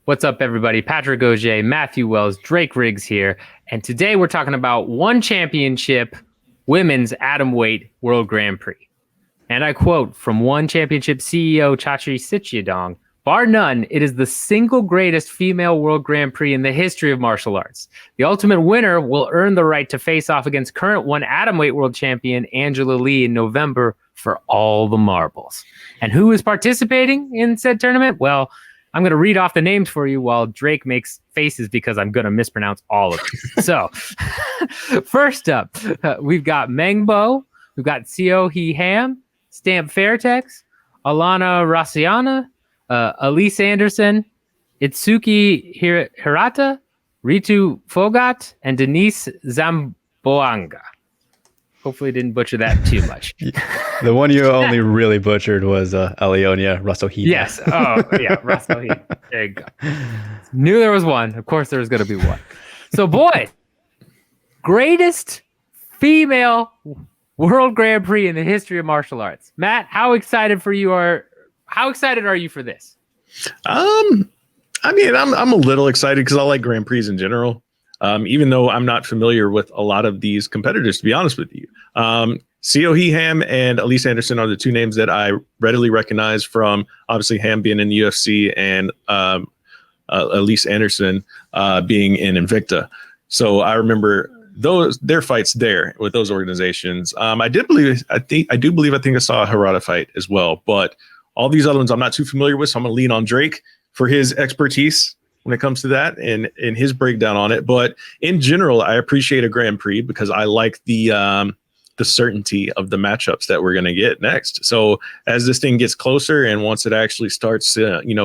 What's up, everybody? Patrick Auger, Matthew Wells, Drake Riggs here. And today we're talking about ONE Championship Women's Atomweight World Grand Prix. And I quote from ONE Championship CEO Chatri Sityodtong, "Bar none, it is the single greatest female World Grand Prix in the history of martial arts. The ultimate winner will earn the right to face off against current ONE Atomweight World Champion Angela Lee in November for all the marbles." And who is participating in said tournament? Well, I'm going to read off the names for you while Drake makes faces because I'm going to mispronounce all of these. So, first up, we've got Mengbo, we've got Seo Hee Ham, Stamp Fairtex, Alyona Rassohyna, Alyse Anderson, Itsuki Hirata, Ritu Phogat, and Denice Zamboanga. Hopefully didn't butcher that too much. The one you only really butchered was Alyona Rassohyna. Yes. Oh, yeah. Rassohyna. There you go. Knew there was one. Of course there was going to be one. So, boy, greatest female World Grand Prix in the history of martial arts. Matt, how excited are you for this? I'm a little excited because I like Grand Prix in general. Even though I'm not familiar with a lot of these competitors, to be honest with you. Seo Hee Ham and Alyse Anderson are the two names that I readily recognize from, obviously, Ham being in the UFC and Alyse Anderson being in Invicta. So I remember their fights there with those organizations. I think I saw a Hirata fight as well, but all these other ones I'm not too familiar with, so I'm going to lean on Drake for his expertise when it comes to that and his breakdown on it. But in general, I appreciate a Grand Prix because I like the certainty of the matchups that we're going to get next. So as this thing gets closer and once it actually starts,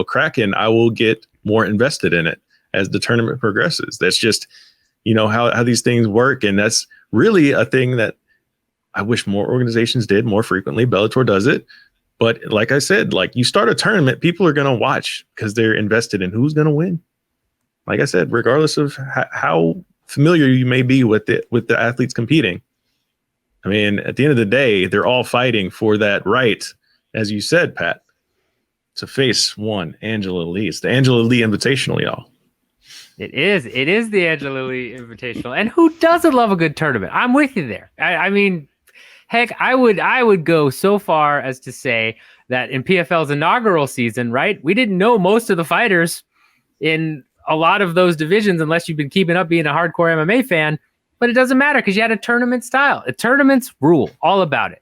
cracking, I will get more invested in it as the tournament progresses. That's just, how these things work. And that's really a thing that I wish more organizations did more frequently. Bellator does it. But like I said, you start a tournament, people are going to watch because they're invested in who's going to win. Like I said, regardless of how familiar you may be with the athletes competing. I mean, at the end of the day, they're all fighting for that right, as you said, Pat, to face one Angela Lee. It's the Angela Lee Invitational, y'all. It is the Angela Lee Invitational. And who doesn't love a good tournament? I'm with you there. I mean, heck, I would go so far as to say that in PFL's inaugural season, right, we didn't know most of the fighters in a lot of those divisions unless you've been keeping up being a hardcore MMA fan. But it doesn't matter because you had a tournament style. Tournaments rule, all about it.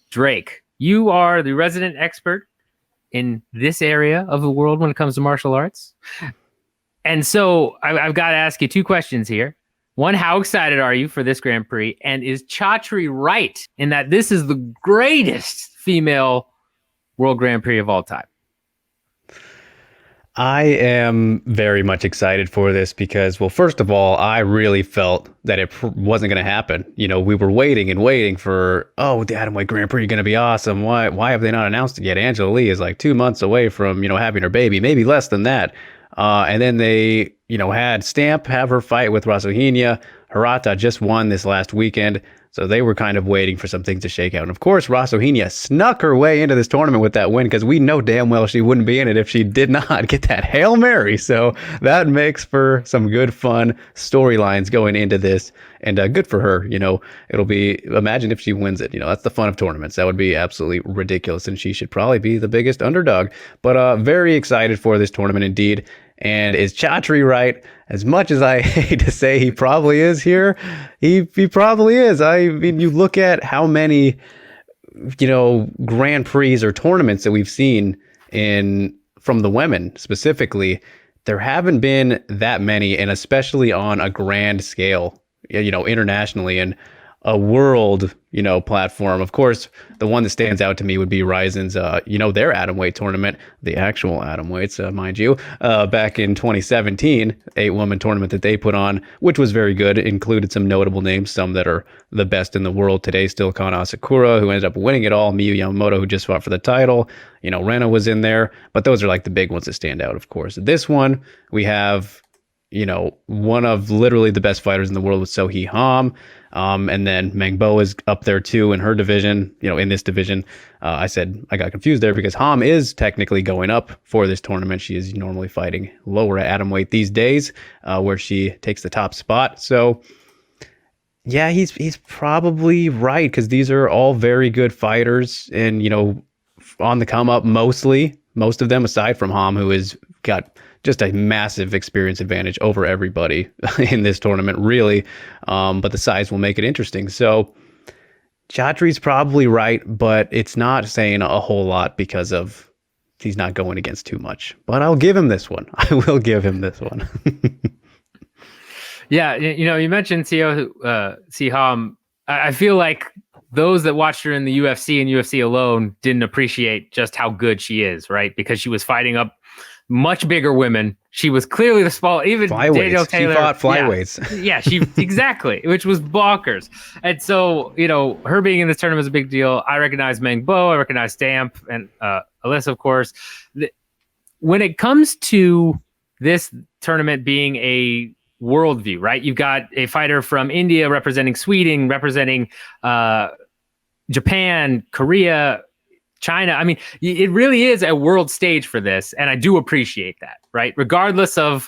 Drake, you are the resident expert in this area of the world when it comes to martial arts. And so I've got to ask you two questions here. One, how excited are you for this Grand Prix? And is Chatri right in that this is the greatest female World Grand Prix of all time? I am very much excited for this because, well, first of all, I really felt that it wasn't going to happen. We were waiting for, the Atomweight Grand Prix going to be awesome. Why have they not announced it yet? Angela Lee is 2 months away from, having her baby, maybe less than that. And then they, had Stamp have her fight with Rassohyna. Hirata just won this last weekend. So they were kind of waiting for some things to shake out. And of course, Rassohyna snuck her way into this tournament with that win because we know damn well she wouldn't be in it if she did not get that Hail Mary. So that makes for some good fun storylines going into this. And good for her. It'll be, imagine if she wins it. That's the fun of tournaments. That would be absolutely ridiculous. And she should probably be the biggest underdog. But very excited for this tournament indeed. And is Chatri right? As much as I hate to say he probably is here, he probably is. I mean, you look at how many, Grand Prix or tournaments that we've seen from the women specifically, there haven't been that many, and especially on a grand scale, internationally and a world, platform. Of course, the one that stands out to me would be Ryzen's, their atomweight tournament, the actual atomweights, mind you, back in 2017, 8-woman tournament that they put on, which was very good. It included some notable names, some that are the best in the world today still, Kana Asakura, who ended up winning it all, Miyu Yamamoto, who just fought for the title, Rena was in there, but those are the big ones that stand out, of course. This one, we have one of literally the best fighters in the world with Sohee Ham. And then Meng Bo is up there too in her division, in this division. I got confused there because Ham is technically going up for this tournament. She is normally fighting lower at atomweight these days, where she takes the top spot. So yeah, he's probably right, because these are all very good fighters and, on the come up most of them, aside from Ham, who has got just a massive experience advantage over everybody in this tournament, really. But the size will make it interesting. So Chatri's probably right, but it's not saying a whole lot because of he's not going against too much. But I'll give him this one. I will give him this one. Yeah, you mentioned Sohee Ham. I feel like those that watched her in the UFC and UFC alone didn't appreciate just how good she is, right? Because she was fighting up much bigger women. She was clearly the small, even Daniel Taylor. She fought flyweights. Yeah, she exactly, which was bonkers. And so, her being in this tournament is a big deal. I recognize Meng Bo, I recognize Stamp, and Alyse, of course. When it comes to this tournament being a worldview, right? You've got a fighter from India representing Sweden, representing Japan, Korea, China. I mean, it really is a world stage for this, and I do appreciate that, right? Regardless of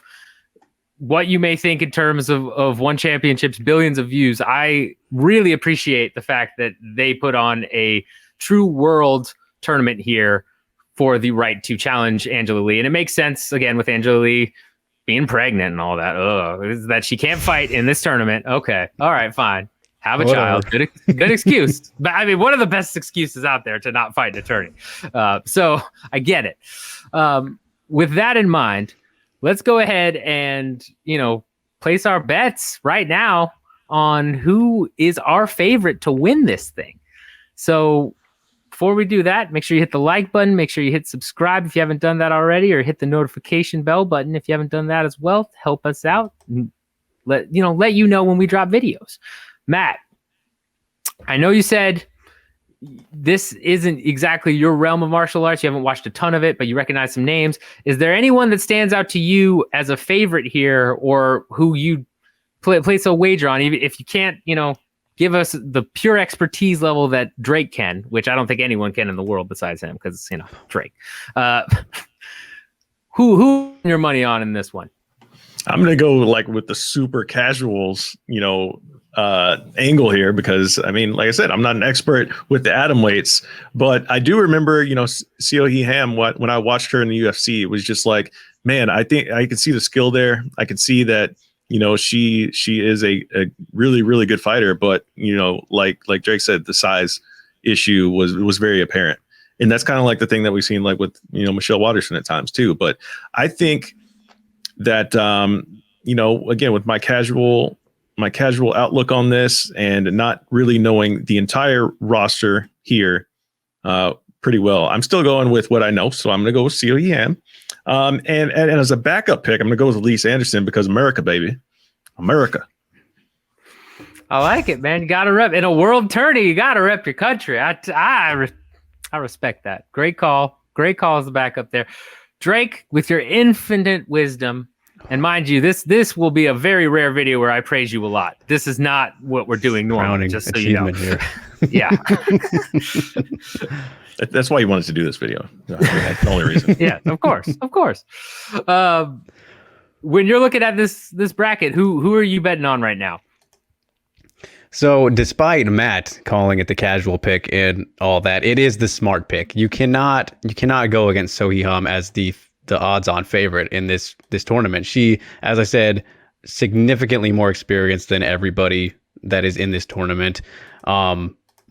what you may think in terms of ONE Championship's billions of views, I really appreciate the fact that they put on a true world tournament here for the right to challenge Angela Lee. And it makes sense, again, with Angela Lee being pregnant and all that. That she can't fight in this tournament. Okay. All right, fine. Have a child. Good excuse. But I mean, one of the best excuses out there to not fight an attorney. So I get it. With that in mind, let's go ahead and, place our bets right now on who is our favorite to win this thing. So before we do that, make sure you hit the like button. Make sure you hit subscribe if you haven't done that already, or hit the notification bell button if you haven't done that as well. Help us out. And let you know when we drop videos. Matt, I know you said this isn't exactly your realm of martial arts. You haven't watched a ton of it, but you recognize some names. Is there anyone that stands out to you as a favorite here, or who you place a wager on, even if you can't, give us the pure expertise level that Drake can, which I don't think anyone can in the world besides him, because, Drake. Who your money on in this one? I'm going to go with the super casuals, angle here, because I mean, like I said, I'm not an expert with the atom weights, but I do remember, Sohee Ham, when I watched her in the UFC, it was just like, man, I think I could see the skill there. I could see that, she is a really, really good fighter, but, like Drake said, the size issue was very apparent. And that's kind of like the thing that we've seen with, Michelle Waterson at times too. But I think that, again, with my casual outlook on this and not really knowing the entire roster here pretty well, I'm still going with what I know. So I'm going to go with Sohee Ham. And as a backup pick, I'm going to go with Alyse Anderson, because America, baby. America. I like it, man. You got to rep. In a world tourney, you got to rep your country. I respect that. Great call. Great call as the backup there. Drake, with your infinite wisdom, and mind you, this will be a very rare video where I praise you a lot. This is not what we're doing normally, just so you know. Here. Yeah. That's why you wanted to do this video. That's the only reason. Yeah, of course. When you're looking at this bracket, who are you betting on right now? So despite Matt calling it the casual pick and all that, it is the smart pick. You cannot go against Sohee Ham as the odds-on favorite in this tournament. She, as I said, significantly more experienced than everybody that is in this tournament.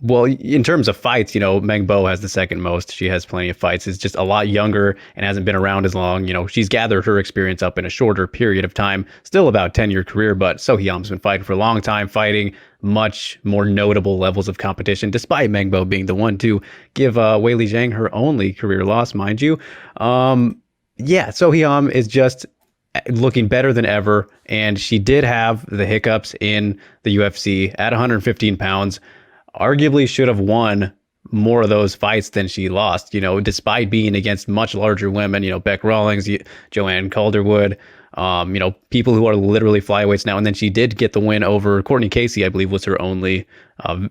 Well, in terms of fights, Meng Bo has the second most. She has plenty of fights. Is just a lot younger and hasn't been around as long. She's gathered her experience up in a shorter period of time. Still about 10-year career, but Sohee Ham's been fighting for a long time, fighting much more notable levels of competition, despite Meng Bo being the one to give Weili Zhang her only career loss, mind you. Sohee Ham is just looking better than ever, and she did have the hiccups in the UFC at 115 pounds. Arguably should have won more of those fights than she lost, despite being against much larger women, Beck Rawlings, Joanne Calderwood, people who are literally flyweights now. And then she did get the win over Courtney Casey, I believe was her only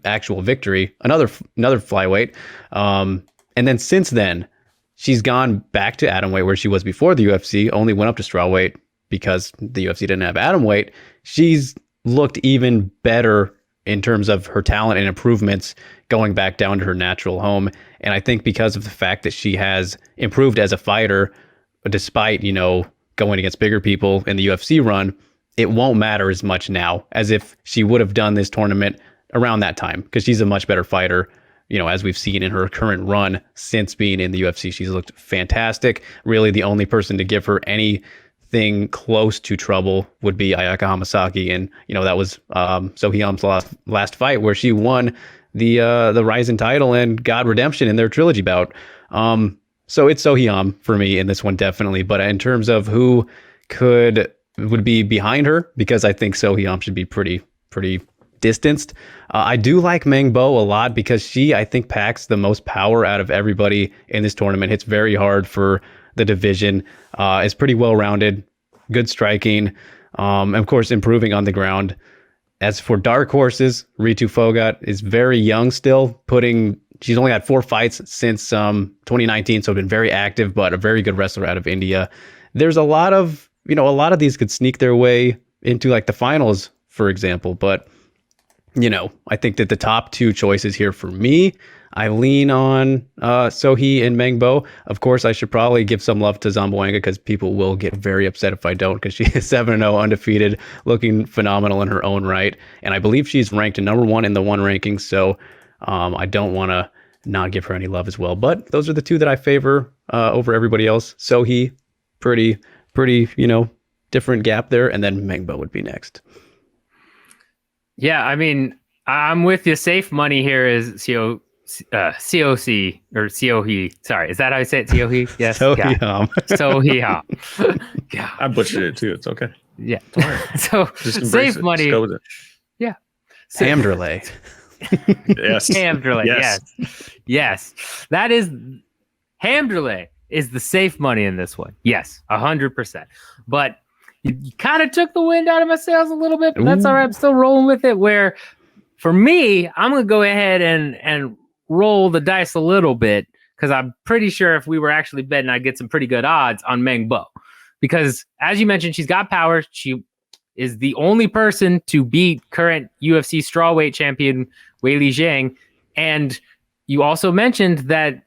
actual victory, another flyweight. And then since then, she's gone back to atomweight where she was before the UFC, only went up to strawweight because the UFC didn't have atomweight. She's looked even better in terms of her talent and improvements going back down to her natural home. And I think because of the fact that she has improved as a fighter, despite, going against bigger people in the UFC run, it won't matter as much now as if she would have done this tournament around that time, because she's a much better fighter. As we've seen in her current run since being in the UFC, she's looked fantastic. Really, the only person to give her anything close to trouble would be Ayaka Hamasaki, and that was So Hee-Ham's last fight where she won the Ryzen title and got redemption in their trilogy bout. So it's So Hee-Ham for me in this one, definitely. But in terms of who would be behind her, because I think So Hee-Ham should be pretty distanced. I do like Meng Bo a lot because she, I think, packs the most power out of everybody in this tournament. Hits very hard for the division. Is pretty well-rounded, good striking, and of course, improving on the ground. As for dark horses, Ritu Phogat is very young still. She's only had 4 fights since 2019, so been very active, but a very good wrestler out of India. There's a lot of these could sneak their way into like the finals, for example, but I think that the top 2 choices here for me, I lean on Sohee and Meng Bo. Of course, I should probably give some love to Zamboanga because people will get very upset if I don't, because she is 7-0 undefeated, looking phenomenal in her own right. And I believe she's ranked number 1 in the ONE rankings, so I don't want to not give her any love as well. But those are the 2 that I favor over everybody else. Sohee, pretty, different gap there. And then Meng Bo would be next. Yeah, I mean, I'm with you. Safe money here is COC or COE. Sorry, is that how I say it? COE? Yes. So Hee-Ham. So Hee-Ham. Yeah. I butchered it too. It's okay. Yeah. So safe money. Just go with it. Yeah. Hamderley. Yes. Hamderley. Yes. That is Hamderley is the safe money in this one. Yes, 100%. But you kind of took the wind out of my sails a little bit, but that's all right. I'm still rolling with it. Where for me, I'm going to go ahead and roll the dice a little bit, because I'm pretty sure if we were actually betting, I'd get some pretty good odds on Meng Bo. Because as you mentioned, she's got power. She is the only person to beat current UFC strawweight champion Weili Zhang. And you also mentioned that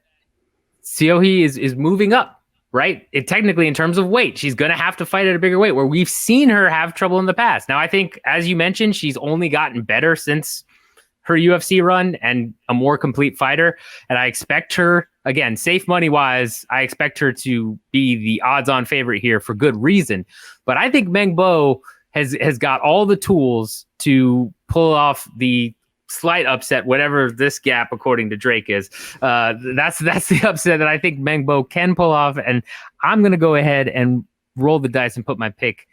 Sohee is moving up. Right? Technically, in terms of weight, she's going to have to fight at a bigger weight, where we've seen her have trouble in the past. Now, I think, as you mentioned, she's only gotten better since her UFC run and a more complete fighter. And I expect her, again, safe money wise, I expect her to be the odds on favorite here for good reason. But I think Meng Bo has got all the tools to pull off the slight upset, whatever this gap according to Drake is. That's the upset that I think Meng Bo can pull off, and I'm gonna go ahead and roll the dice and put my pick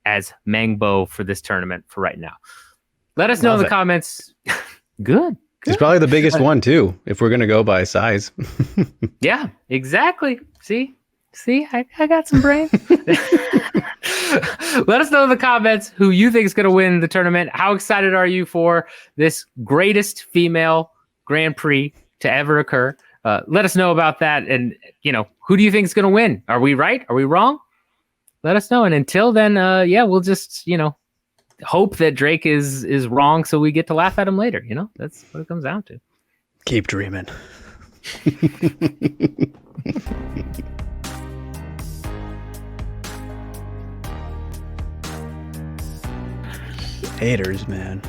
as Meng Bo for this tournament for right now. Let us know in the comments. Good. He's probably the biggest one too, if we're gonna go by size. Yeah, exactly. See, I got some brains. Let us know in the comments who you think is going to win the tournament. How excited are you for this greatest female Grand Prix to ever occur? Let us know about that. And, who do you think is going to win? Are we right? Are we wrong? Let us know. And until then, we'll just, hope that Drake is wrong so we get to laugh at him later. That's what it comes down to. Keep dreaming. Haters, man.